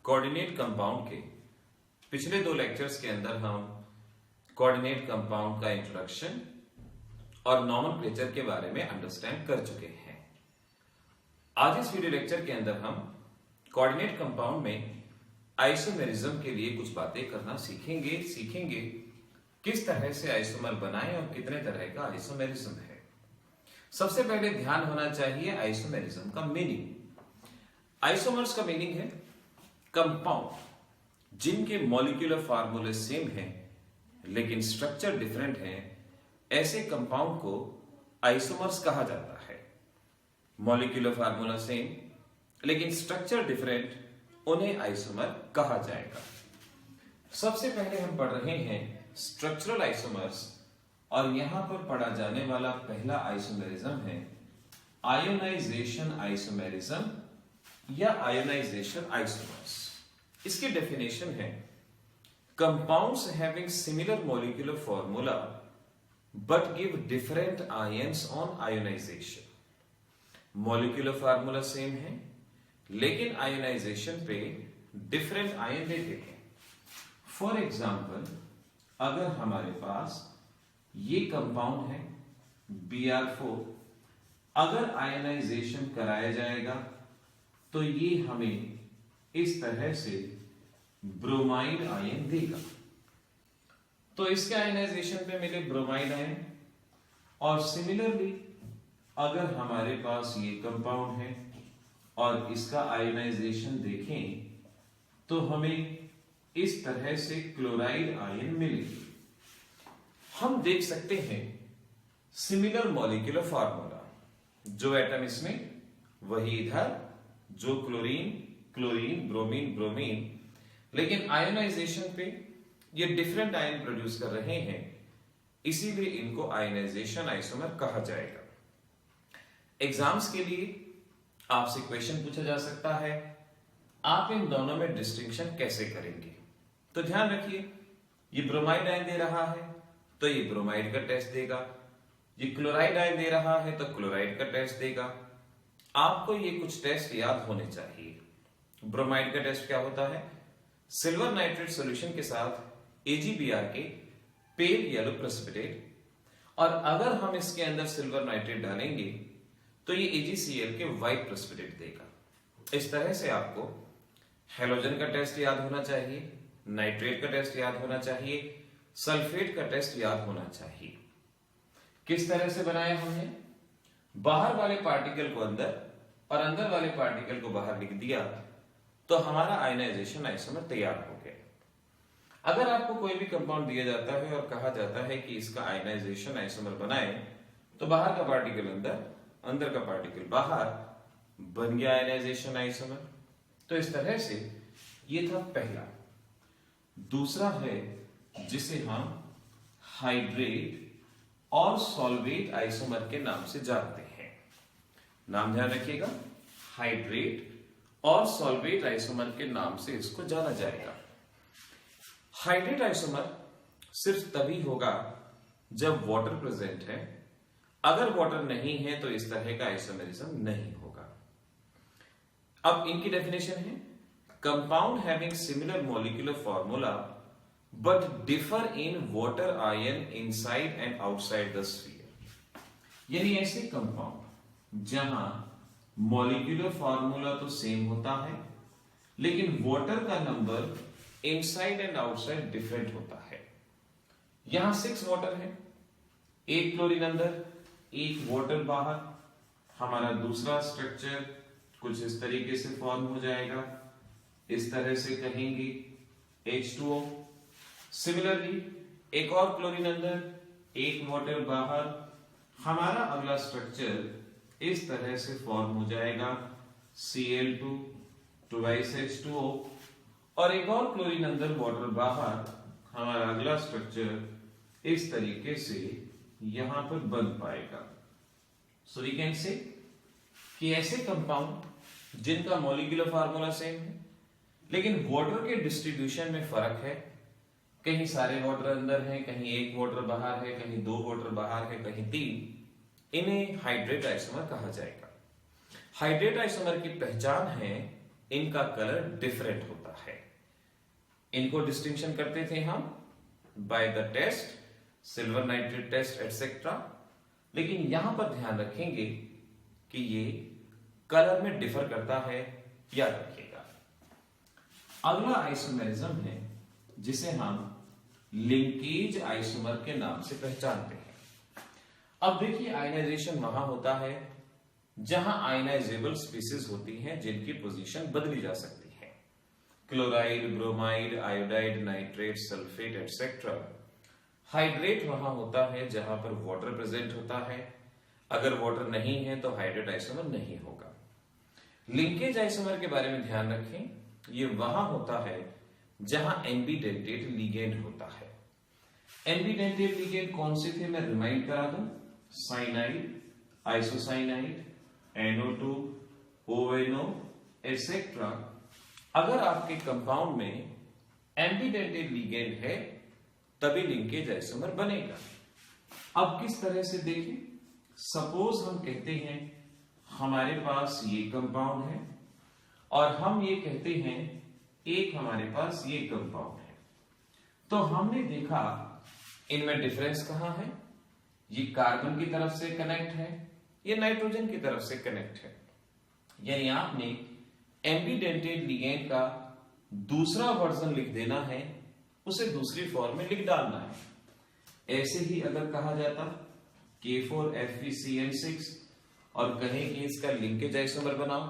Coordinate compound के पिछले 2 lectures के अंदर हम कोऑर्डिनेट कंपाउंड का इंट्रोडक्शन और नॉमेनक्लेचर के बारे में अंडरस्टैंड कर चुके हैं। आज इस वीडियो लेक्चर के अंदर हम कोऑर्डिनेट कंपाउंड में आइसोमेरिज्म के लिए कुछ बातें करना सीखेंगे किस तरह से आइसोमर बनाएं और कितने तरह का आइसोमेरिज्म है। सबसे पहले ध्यान होना चाहिए आइसोमेरिज्म का मीनिंग। आइसोमर्स का मीनिंग है कंपाउंड जिनके मॉलिक्यूलर फार्मूले सेम हैं लेकिन स्ट्रक्चर डिफरेंट हैं, ऐसे कंपाउंड को आइसोमर्स कहा जाता है। मॉलिक्यूलर फार्मूला सेम लेकिन स्ट्रक्चर डिफरेंट, उन्हें आइसोमर कहा जाएगा। सबसे पहले हम पढ़ रहे हैं स्ट्रक्चरल आइसोमर्स और यहां पर पढ़ा जाने वाला पहला आइसोमेरिज्म है आयोनाइजेशन आइसोमेरिज्म या आयोनाइजेशन आइसोमर्स। इसकी डेफिनेशन है compounds having similar molecular formula but give different ions on ionization. Molecular formula same है लेकिन आयोनाइजेशन पे डिफरेंट आयन देते हैं। फॉर एग्जाम्पल, अगर हमारे पास ये कंपाउंड है Br4, अगर आयोनाइजेशन कराया जाएगा तो ये हमें इस तरह से ब्रोमाइड आयन देगा। तो इसके आयोनाइजेशन पे मिले ब्रोमाइड आयन। और सिमिलरली अगर हमारे पास ये कंपाउंड है और इसका आयोनाइजेशन देखें तो हमें इस तरह से क्लोराइड आयन मिलेगी। हम देख सकते हैं सिमिलर मॉलिक्यूलर फार्मूला, जो एटम इसमें वही इधर, जो क्लोरीन क्लोरीन ब्रोमीन ब्रोमीन, लेकिन आयोनाइजेशन पे ये डिफरेंट आयन प्रोड्यूस कर रहे हैं, इसीलिए इनको आयोनाइजेशन आइसोमर कहा जाएगा। एग्जाम्स के लिए आपसे क्वेश्चन पूछा जा सकता है, आप इन दोनों में डिस्टिंक्शन कैसे करेंगे? तो ध्यान रखिए, ये ब्रोमाइड आयन दे रहा है तो ये ब्रोमाइड का टेस्ट देगा, ये क्लोराइड आयन दे रहा है तो क्लोराइड का टेस्ट देगा। आपको ये कुछ टेस्ट याद होने चाहिए। ब्रोमाइड का टेस्ट क्या होता है? सिल्वर नाइट्रेट सॉल्यूशन के साथ AgBr के पेल येलो प्रेसिपिटेट, और अगर हम इसके अंदर सिल्वर नाइट्रेट डालेंगे तो ये AgCl के व्हाइट प्रेसिपिटेट देगा। इस तरह से आपको हैलोजन का टेस्ट याद होना चाहिए, नाइट्रेट का टेस्ट याद होना चाहिए, सल्फेट का टेस्ट याद होना चाहिए। किस तरह से बनाया हमने? बाहर वाले पार्टिकल को अंदर और अंदर वाले पार्टिकल को बाहर लिख दिया तो हमारा आयोनाइजेशन आइसोमर तैयार हो गया। अगर आपको कोई भी कंपाउंड दिया जाता है और कहा जाता है कि इसका आयोनाइजेशन आइसोमर बनाए, तो बाहर का पार्टिकल अंदर, अंदर का पार्टिकल बाहर, बन गया आयोनाइजेशन आइसोमर। तो इस तरह से ये था पहला। दूसरा है जिसे हम हाइड्रेट और सॉल्वेट आइसोमर के नाम से जानते हैं। नाम ध्यान रखिएगा, हाइड्रेट और सॉल्वेट आइसोमर के नाम से इसको जाना जाएगा। हाइड्रेट आइसोमर सिर्फ तभी होगा जब वाटर प्रेजेंट है। अगर वाटर नहीं है तो इस तरह का आइसोमेरिज्म नहीं होगा। अब इनकी डेफिनेशन है compound having similar molecular formula but differ in water ion inside and outside the sphere. यानी ऐसे कंपाउंड जहां मॉलिक्यूलर फार्मूला तो सेम होता है लेकिन वाटर का number inside and outside different होता है। यहां 6 वाटर है, 1 क्लोरीन अंदर, 1 वाटर बाहर। हमारा दूसरा स्ट्रक्चर कुछ इस तरीके से फॉर्म हो जाएगा, इस तरह से कहेंगे H2O। सिमिलरली एक और क्लोरीन अंदर, 1 वाटर बाहर। हमारा अगला स्ट्रक्चर इस तरह से फॉर्म हो जाएगा Cl2 twice H2O, और एक और क्लोरीन अंदर, वाटर बाहर। हमारा अगला स्ट्रक्चर इस तरीके से यहां पर बन पाएगा। सो वी कैन से कि ऐसे कंपाउंड जिनका मॉलिक्यूलर फार्मूला सेम है लेकिन वाटर के डिस्ट्रीब्यूशन में फर्क है, कहीं सारे वाटर अंदर हैं, कहीं 1 वाटर बाहर है, कहीं 2 वाटर बाहर है, कहीं 3, इन्हें हाइड्रेट आइसोमर कहा जाएगा। हाइड्रेट आइसोमर की पहचान है इनका कलर डिफरेंट होता है। इनको डिस्टिंक्शन करते थे हम by the test, silver nitrate test etcetera, लेकिन यहां पर ध्यान रखेंगे कि ये कलर में डिफर करता है, याद रखिएगा। अगला आइसोमेरिज्म है जिसे हम लिंकेज आइसोमर के नाम से पहचानते हैं। अब देखिए, आयनाइजेशन वहां होता है जहां आयनाइजेबल स्पीसीज होती हैं जिनकी पोजीशन बदली जा सकती है। Chloride, bromide, iodide, nitrate, sulphate etcetera. Hydrate वहां होता है जहां पर वाटर प्रेजेंट होता है। अगर वाटर नहीं है तो हाइड्रेट आइसोमर नहीं होगा। लिंकेज आइसोमर के बारे में ध्यान रखें, ये वहां होता है जहां एम्बीडेंटेट लिगेंड होता है। एम्बीडेंटेट लिगेंड कौन से थे, मैं रिमाइंड करा दूं। Cyanide, isocyanide, NO2, ONO etcetera. अगर आपके कंपाउंड में एम्बीडेंटेट लिगेंड है तभी लिंकेज आइसोमर बनेगा। अब किस तरह से देखें, सपोज हम कहते हैं हमारे पास ये कंपाउंड है और हम ये कहते हैं एक हमारे पास ये कंपाउंड है, तो हमने देखा इनमें डिफरेंस कहां है। ये कार्बन की तरफ से कनेक्ट है, ये नाइट्रोजन की तरफ से कनेक्ट है। यानी आपने एम्बीडेंटेट लिगेंड का दूसरा वर्जन लिख देना है, उसे दूसरी फॉर्म में लिख डालना है। ऐसे ही अगर कहा जाता K4FeCN6 और कहें कि इसका लिंकेज आइसोमर बनाओ,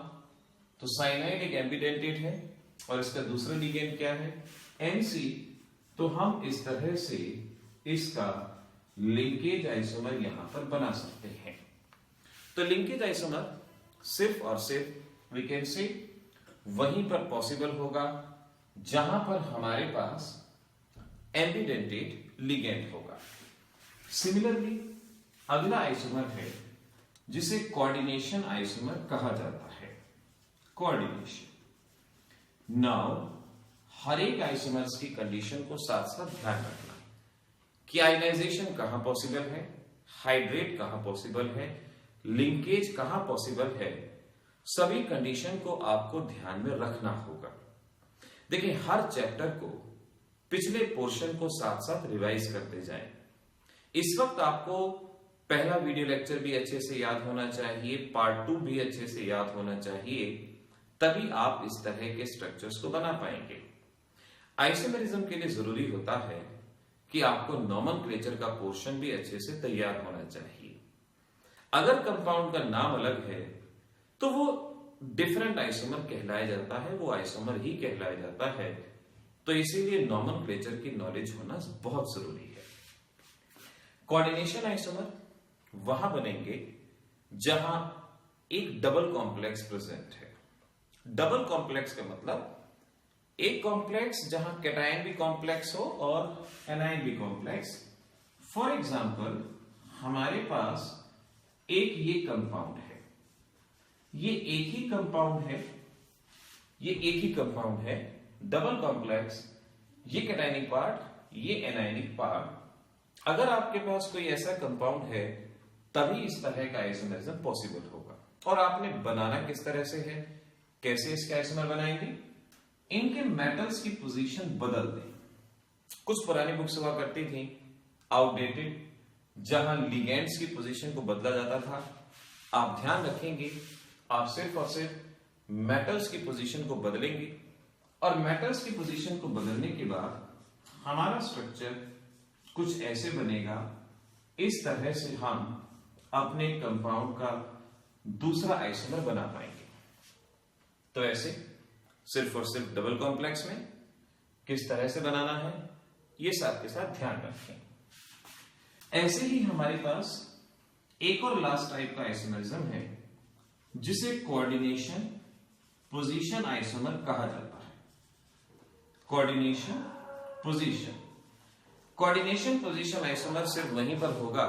तो साइनाइड एक एम्बीडेंटेट है और इसका दूसरा लिगेंड क्या है, NC, तो हम इस तरह से इसका लिंकेज आइसोमर यहां पर बना सकते हैं। तो लिंकेज आइसोमर सिर्फ और सिर्फ वी कैन से वहीं पर पॉसिबल होगा जहां पर हमारे पास एम्बीडेंटेट लिगेंड होगा। सिमिलरली अगला आइसोमर है जिसे कोऑर्डिनेशन आइसोमर कहा जाता है। कोऑर्डिनेशन। नाउ हर एक आइसोमर्स की कंडीशन को साथ साथ ध्यान रखना कि आयनाइजेशन कहां पॉसिबल है, हाइड्रेट कहां पॉसिबल है, लिंकेज कहां पॉसिबल है, सभी कंडीशन को आपको ध्यान में रखना होगा। देखिए, हर चैप्टर को पिछले पोर्शन को साथ साथ रिवाइज करते जाएं। इस वक्त आपको पहला वीडियो लेक्चर भी अच्छे से याद होना चाहिए, पार्ट 2 भी अच्छे से याद होना चाहिए, तभी आप इस तरह के स्ट्रक्चर्स को बना पाएंगे। आइसोमेरिज्म के लिए जरूरी होता है कि आपको नॉमेनक्लेचर का पोर्शन भी अच्छे से तैयार होना चाहिए। अगर कंपाउंड का नाम अलग है तो वो डिफरेंट आइसोमर कहलाया जाता है, वो आइसोमर ही कहलाया जाता है। तो इसीलिए नॉमेनक्लेचर की नॉलेज होना बहुत जरूरी है। कोऑर्डिनेशन आइसोमर वहां बनेंगे जहां एक डबल कॉम्प्लेक्स प्रेजेंट है। डबल कॉम्प्लेक्स का मतलब एक कॉम्प्लेक्स जहां कैटायन भी कॉम्प्लेक्स हो और एनायन भी कॉम्प्लेक्स। फॉर एग्जांपल हमारे पास एक ये कंपाउंड है, ये एक ही कंपाउंड है, ये एक ही कंपाउंड है, डबल कॉम्प्लेक्स, ये कैटायनिक पार्ट, ये एनायनिक पार्ट। अगर आपके पास कोई ऐसा कंपाउंड है तभी इस तरह का आइसोमेरिज्म पॉसिबल होगा। और आपने बनाना किस तरह से है, कैसे इसके आइसोमर बनाएंगे, इनके मेटल्स की पोजीशन बदल दें। कुछ पुरानी बुक्स हुआ करती थी आउटडेटेड, जहां लिगेंड्स की पोजीशन को बदला जाता था। आप ध्यान रखेंगे, आप सिर्फ और सिर्फ मेटल्स की पोजीशन को बदलेंगे और मेटल्स की पोजीशन को बदलने के बाद हमारा स्ट्रक्चर कुछ ऐसे बनेगा। इस तरह से हम अपने कंपाउंड का दूसरा आइसोमर बना पाएंगे। तो ऐसे सिर्फ और सिर्फ डबल कॉम्प्लेक्स में किस तरह से बनाना है, ये साथ के साथ ध्यान रखें। ऐसे ही हमारे पास एक और लास्ट टाइप का आइसोमेरिज्म है जिसे कोऑर्डिनेशन पोजीशन आइसोमर कहा जाता है। Coordination position. Coordination position isomer सिर्फ वहीं पर होगा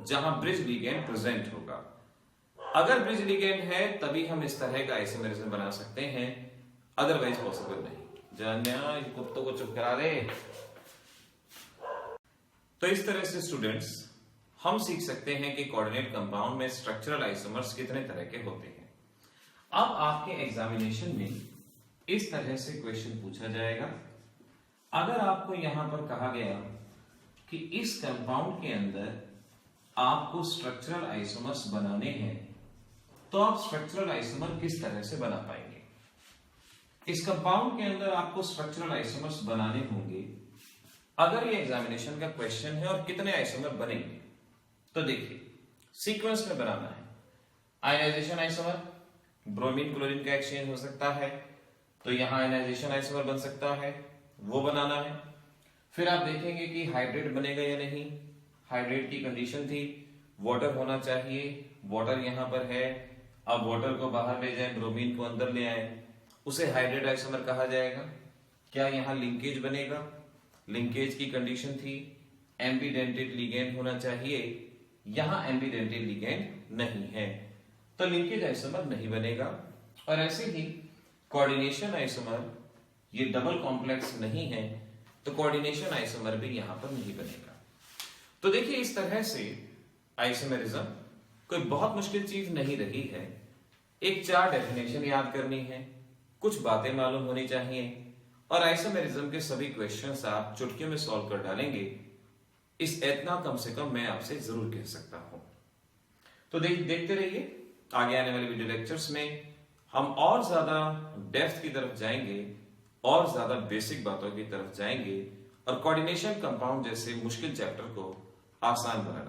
जहां ब्रिज लिगेंड प्रेजेंट होगा। अगर ब्रिज लिगेंड है तभी हम इस तरह का आइसोमेरिज्म बना सकते हैं, अदरवाइज पॉसिबल नहीं। जान्या कुत्तों को चुप करा दे। तो इस तरह से स्टूडेंट्स हम सीख सकते हैं कि कोऑर्डिनेट कंपाउंड में स्ट्रक्चरल आइसोमर्स कितने तरह के होते हैं। अब आपके एग्जामिनेशन में इस तरह से क्वेश्चन पूछा जाएगा। अगर आपको यहां पर कहा गया कि इस कंपाउंड के अंदर आपको स्ट्रक्चरल आइसोमर्स बनाने हैं, तो आप स्ट्रक्चरल आइसोमर किस तरह से बना पाएंगे? इस कंपाउंड के अंदर आपको स्ट्रक्चरल आइसोमर्स बनाने होंगे। अगर ये एग्जामिनेशन का क्वेश्चन है और कितने आइसोमर बनेंगे, तो देखिए सीक्वेंस में बनाना है। आयनाइजेशन आइसोमर, ब्रोमीन क्लोरीन का एक्सचेंज हो सकता है, तो यहां आयनाइजेशन आइसोमर बन सकता है, वो बनाना है। फिर आप देखेंगे कि हाइड्रेट बनेगा या नहीं। हाइड्रेट की कंडीशन थी वाटर होना चाहिए, वाटर यहां पर है। अब वाटर को बाहर ले जाए, ब्रोमीन को अंदर ले आए, उसे हाइड्रेट आइसोमर कहा जाएगा। क्या यहां लिंकेज बनेगा? लिंकेज की कंडीशन थी एम्बीडेंटेड लिगेंड होना चाहिए, यहां एम्बीडेंटेड लिगेंड नहीं है, तो लिंकेज आइसोमर नहीं बनेगा। और ऐसे ही कोऑर्डिनेशन आइसोमर, ये डबल कॉम्प्लेक्स नहीं है, तो कोऑर्डिनेशन आइसोमर भी यहां पर नहीं बनेगा। तो देखिए इस तरह से आइसोमेरिज्म कोई बहुत मुश्किल चीज नहीं रही है। एक 4 डेफिनेशन याद करनी है, कुछ बातें मालूम होनी चाहिए, और आइसोमेरिज्म के सभी क्वेश्चंस आप चुटकियों में सॉल्व कर डालेंगे। इस इतना कम से कम मैं आपसे जरूर कह सकता हूं। तो देखते रहिए, आगे आने वाले वीडियो लेक्चर्स में हम और ज्यादा डेप्थ की तरफ जाएंगे और ज्यादा बेसिक बातों की तरफ जाएंगे और कोऑर्डिनेशन कंपाउंड जैसे मुश्किल चैप्टर को आसान बना